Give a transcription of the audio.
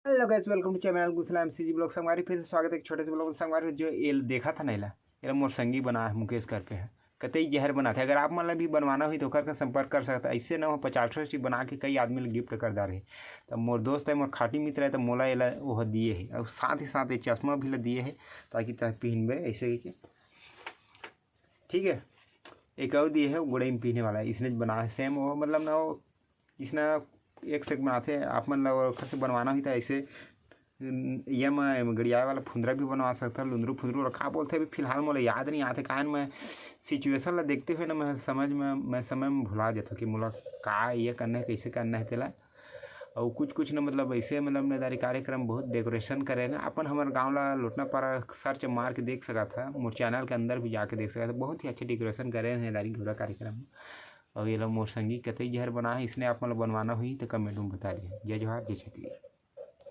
Hello guys, welcome to channel गुस्लाम CG blog संगवारी। फिर से स्वागत है एक छोटे से ब्लॉग संगवारी। जो ये देखा था नैला ये मोर संगी बना है मुकेश करके है कतई जहर बना था। अगर आप मन भी बनवाना हुई तो कर संपर्क कर सकता है। ऐसे ना हो 50 बना के कई आदमी गिफ्ट कर दा रहे। तब मोर दोस्त है, मोर खाटी मित्र है, तो मोला ये वो दिए है और साथ ही साथ ये चश्मा भी दिए है ताकि तक पहनबे ऐसे के। ठीक है, एक और दिए है वो गोड़े में पहनने वाला है, इसने बना है सेम वो, मतलब ना वो इसने एक से एक बनाते हैं। आप मन घर से बनवाना हुई था ऐसे ये मैं गड़िया वाला फुंदरा भी बनवा सकता, लुंदरू फुंदरू रखा बोलते अभी फिलहाल मोला याद नहीं आते कारण मैं सिचुएशन ला देखते हुए ना मैं समय में भुला जाता कि मोला का ये करना है, कैसे करना है तेला। और कुछ ना मतलब ऐसे मतलब मेदारी कार्यक्रम बहुत डेकोरेशन करे ना अपन हमारे गाँव ला लोटना पारा सर्च मार के देख सका था, मोर चैनल के अंदर भी जाके देख सका था। बहुत ही अच्छे डेकोरेशन करे हैं मेदारी घोड़ा कार्यक्रम। और ये लोग मोर संगी कतई जहर बना है, इसने आप मतलब बनवाना हुई तो कमेंट में बता दिए। जय जोहार, जय छत्तीसगढ़।